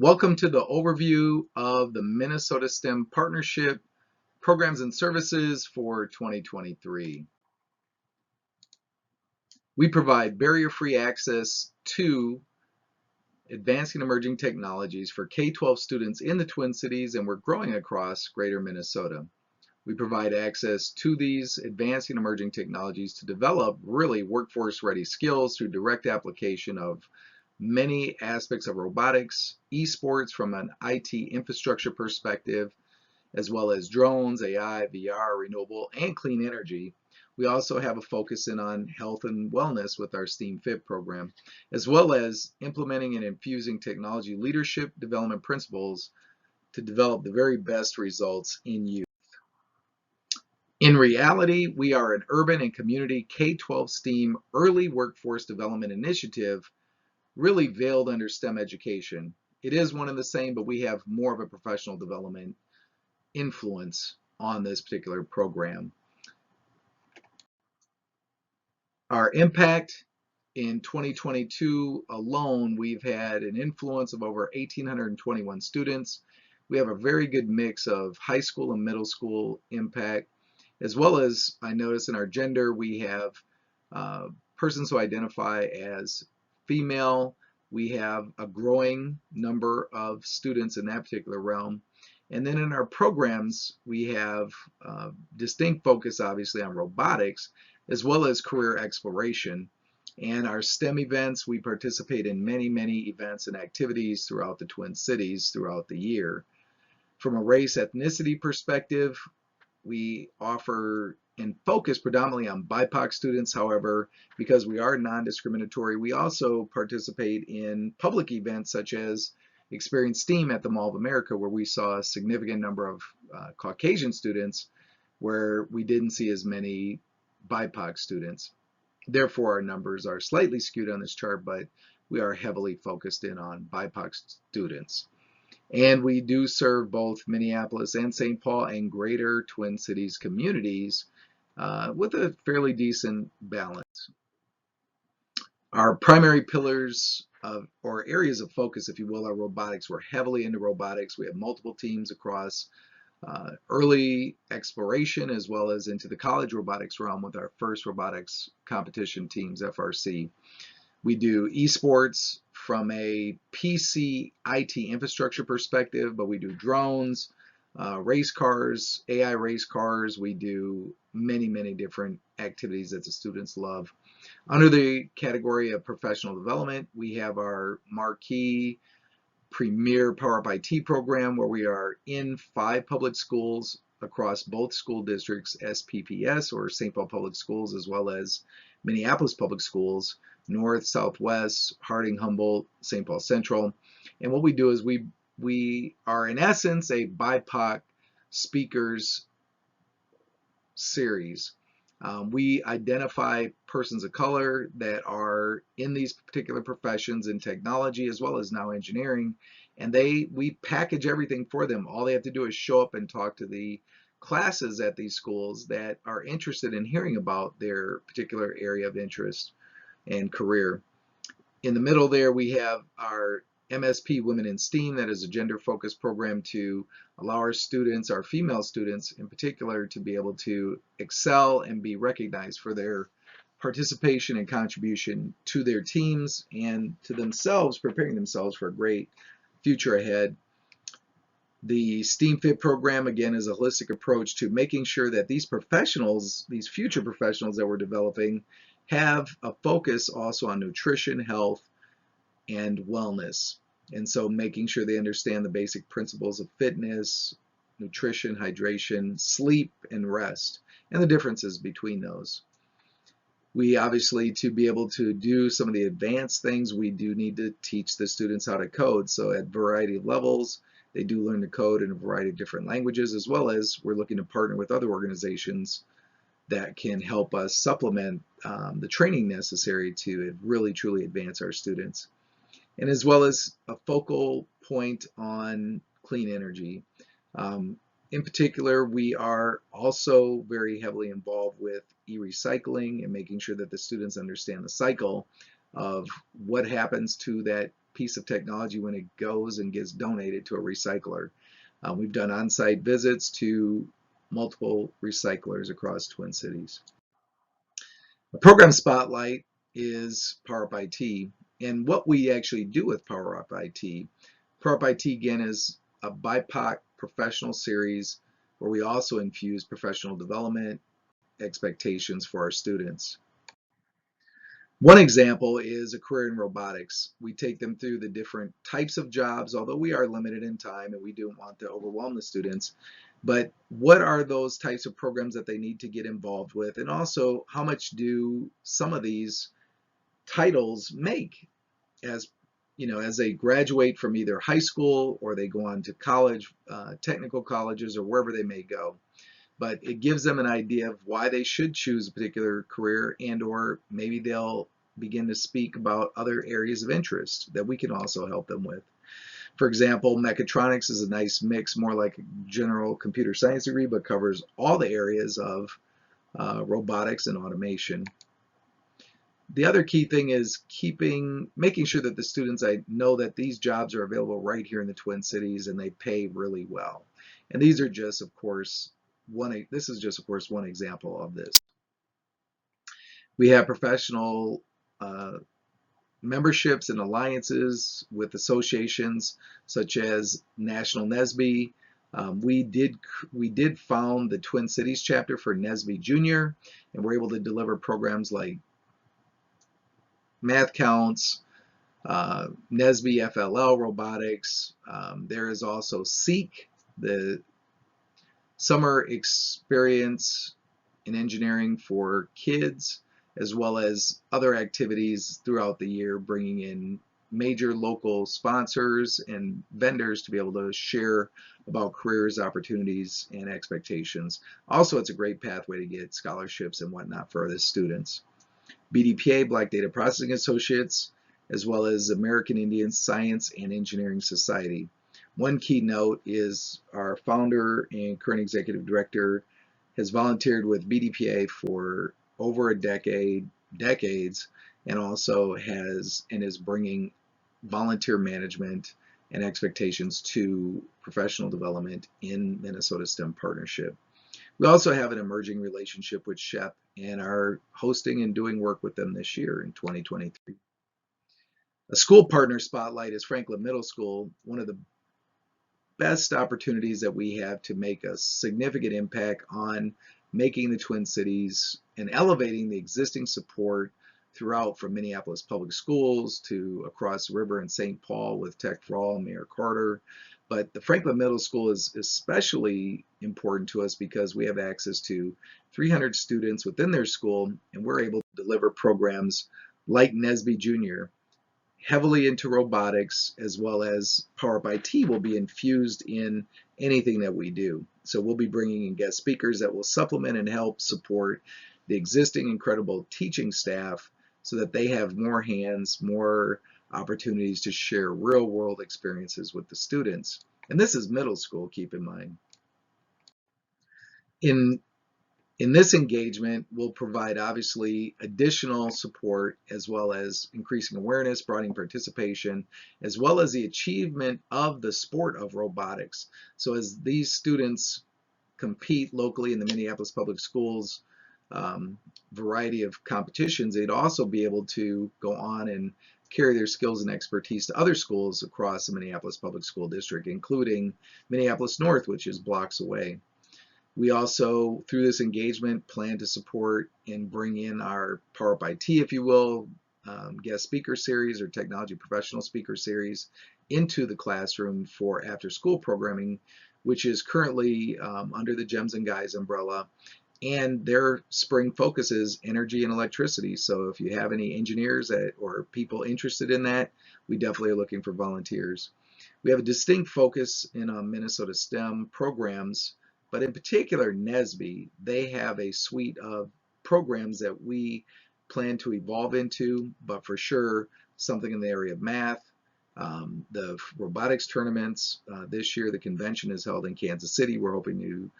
Welcome to the overview of the Minnesota STEM Partnership Programs and Services for 2023. We provide barrier-free access to advancing emerging technologies for K-12 students in the Twin Cities, and we're growing across greater Minnesota. We provide access to these advancing emerging technologies to develop really workforce-ready skills through direct application of many aspects of robotics, esports from an IT infrastructure perspective, as well as drones, AI, VR, renewable, and clean energy. We also have a focus in on health and wellness with our STEAM Fit program, as well as implementing and infusing technology leadership development principles to develop the very best results in youth. In reality, we are an urban and community K-12 STEAM early workforce development initiative really veiled under STEM education. It is one and the same, but we have more of a professional development influence on this particular program. Our impact in 2022 alone, we've had an influence of over 1,821 students. We have a very good mix of high school and middle school impact, as well as I notice in our gender, we have persons who identify as female. We have a growing number of students in that particular realm. And then in our programs, we have distinct focus, obviously, on robotics, as well as career exploration. And our STEM events, we participate in many, many events and activities throughout the Twin Cities throughout the year. From a race ethnicity perspective, we offer and focus predominantly on BIPOC students. However, because we are non-discriminatory, we also participate in public events such as Experience STEAM at the Mall of America, where we saw a significant number of Caucasian students, where we didn't see as many BIPOC students. Therefore, our numbers are slightly skewed on this chart, but we are heavily focused in on BIPOC students. And we do serve both Minneapolis and St. Paul and greater Twin Cities communities with a fairly decent balance. Our primary pillars or areas of focus, if you will, are robotics. We're heavily into robotics. We have multiple teams across early exploration as well as into the college robotics realm with our first robotics competition teams, FRC. We do esports from a PC IT infrastructure perspective, but we do drones, race cars, AI race cars. We do many, many different activities that the students love. Under the category of professional development, we have our marquee premier Power Up IT program, where we are in 5 public schools across both school districts, SPPS or St. Paul Public Schools, as well as Minneapolis Public Schools, North, Southwest, Harding, Humboldt, St. Paul Central. And what we do is we are in essence a BIPOC speakers series. We identify persons of color that are in these particular professions in technology as well as now engineering, and we package everything for them. All they have to do is show up and talk to the classes at these schools that are interested in hearing about their particular area of interest and career. In the middle there, we have our MSP Women in STEAM. That is a gender-focused program to allow our students, our female students in particular, to be able to excel and be recognized for their participation and contribution to their teams and to themselves, preparing themselves for a great future ahead. The STEAM Fit program, again, is a holistic approach to making sure that these professionals, these future professionals that we're developing, have a focus also on nutrition, health, and wellness. And so making sure they understand the basic principles of fitness, nutrition, hydration, sleep, and rest, and the differences between those. We obviously, to be able to do some of the advanced things, we do need to teach the students how to code. So at a variety of levels, they do learn to code in a variety of different languages, as well as we're looking to partner with other organizations that can help us supplement the training necessary to really truly advance our students. And as well as a focal point on clean energy. In particular, we are also very heavily involved with e-recycling and making sure that the students understand the cycle of what happens to that piece of technology when it goes and gets donated to a recycler. We've done on-site visits to multiple recyclers across Twin Cities. The program spotlight is Power Up IT, and what we actually do with Power Up IT. Power Up IT again is a BIPOC professional series where we also infuse professional development expectations for our students. One example is a career in robotics. We take them through the different types of jobs, although we are limited in time and we don't want to overwhelm the students. But what are those types of programs that they need to get involved with? And also, how much do some of these titles make as as they graduate from either high school or they go on to college, technical colleges, or wherever they may go. But it gives them an idea of why they should choose a particular career, and or maybe they'll begin to speak about other areas of interest that we can also help them with. For example, mechatronics is a nice mix, more like a general computer science degree, but covers all the areas of robotics and automation. The other key thing is making sure that the students know that these jobs are available right here in the Twin Cities and they pay really well. And these are just, of course, one example of this. We have professional memberships and alliances with associations such as National NSBE. We did found the Twin Cities chapter for NSBE Junior, and we're able to deliver programs like math counts, NSBE FLL robotics. There is also SEEK, the summer experience in engineering for kids, as well as other activities throughout the year, bringing in major local sponsors and vendors to be able to share about careers, opportunities, and expectations. Also, it's a great pathway to get scholarships and whatnot for the students. BDPA, Black Data Processing Associates, as well as American Indian Science and Engineering Society. One key note is our founder and current executive director has volunteered with BDPA for over a decades, and also is bringing volunteer management and expectations to professional development in Minnesota STEM Partnership. We also have an emerging relationship with SHEP and are hosting and doing work with them this year in 2023. A school partner spotlight is Franklin Middle School, one of the best opportunities that we have to make a significant impact on making the Twin Cities and elevating the existing support throughout, from Minneapolis Public Schools to across the river in St. Paul with Tech for All, Mayor Carter. But the Franklin Middle School is especially important to us because we have access to 300 students within their school, and we're able to deliver programs like NSBE Junior, heavily into robotics, as well as Power Up IT will be infused in anything that we do. So we'll be bringing in guest speakers that will supplement and help support the existing incredible teaching staff so that they have more hands, more opportunities to share real world experiences with the students. And this is middle school, keep in mind. In this engagement, we'll provide obviously additional support as well as increasing awareness, broadening participation, as well as the achievement of the sport of robotics. So as these students compete locally in the Minneapolis Public Schools variety of competitions, they'd also be able to go on and carry their skills and expertise to other schools across the Minneapolis Public School District, including Minneapolis North, which is blocks away. We also, through this engagement, plan to support and bring in our Power Up IT, if you will, guest speaker series or technology professional speaker series into the classroom for after-school programming, which is currently under the Gems and Guys umbrella. And their spring focus is energy and electricity. So if you have any engineers or people interested in that, we definitely are looking for volunteers. We have a distinct focus in Minnesota STEM programs, but in particular NSBE, they have a suite of programs that we plan to evolve into, but for sure something in the area of math, the robotics tournaments. This year the convention is held in Kansas City. We're hoping to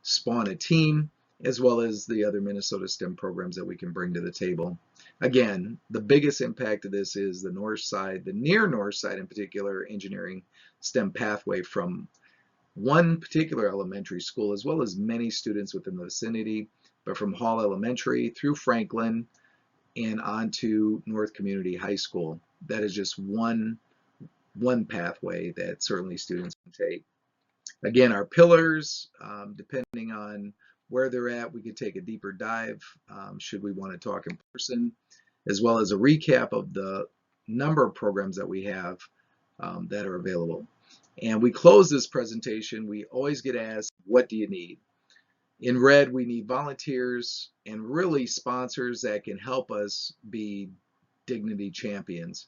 spawn a team, as well as the other Minnesota STEM programs that we can bring to the table. Again, the biggest impact of this is the north side, the near north side in particular, engineering STEM pathway from one particular elementary school, as well as many students within the vicinity, but from Hall Elementary through Franklin and on to North Community High School. That is just one pathway that certainly students can take. Again, our pillars, depending on where they're at, we could take a deeper dive should we want to talk in person, as well as a recap of the number of programs that we have that are available. And we close this presentation, we always get asked, what do you need? In red, we need volunteers and really sponsors that can help us be dignity champions.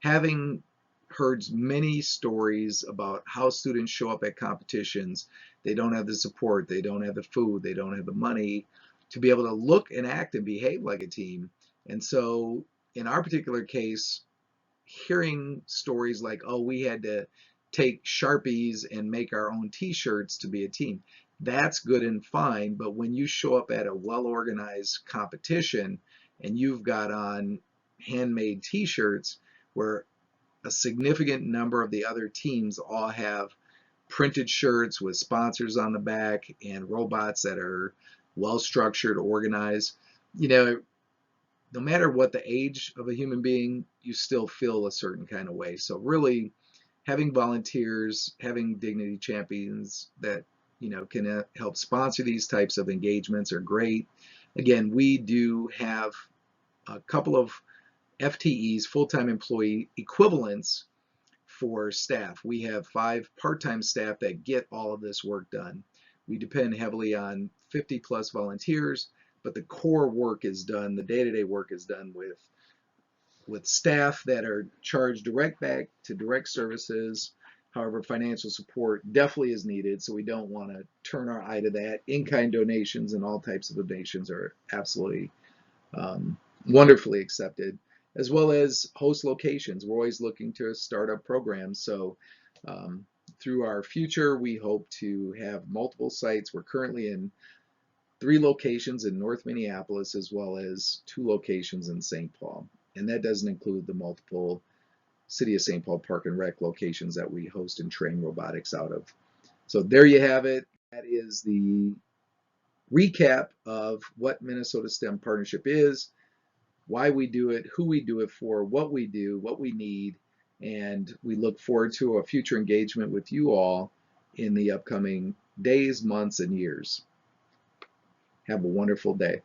Having heard many stories about how students show up at competitions, they don't have the support, they don't have the food, they don't have the money to be able to look and act and behave like a team. And so in our particular case, hearing stories like, oh, we had to take Sharpies and make our own t-shirts to be a team. That's good and fine, but when you show up at a well-organized competition and you've got on handmade t-shirts where a significant number of the other teams all have printed shirts with sponsors on the back and robots that are well structured, organized, you know, no matter what the age of a human being, you still feel a certain kind of way. So really having volunteers, having dignity champions that, you know, can help sponsor these types of engagements are great. Again, we do have a couple of FTEs, full-time employee equivalents for staff. We have 5 part-time staff that get all of this work done. We depend heavily on 50 plus volunteers, but the core work is done, the day-to-day work is done with staff that are charged direct back to direct services. However, financial support definitely is needed, so we don't want to turn our eye to that. In-kind donations and all types of donations are absolutely wonderfully accepted, as well as host locations. We're always looking to start up programs. So through our future, we hope to have multiple sites. We're currently in 3 locations in North Minneapolis, as well as 2 locations in St. Paul. And that doesn't include the multiple City of St. Paul Park and Rec locations that we host and train robotics out of. So there you have it. That is the recap of what Minnesota STEM Partnership is, why we do it, who we do it for, what we do, what we need, and we look forward to a future engagement with you all in the upcoming days, months, and years. Have a wonderful day.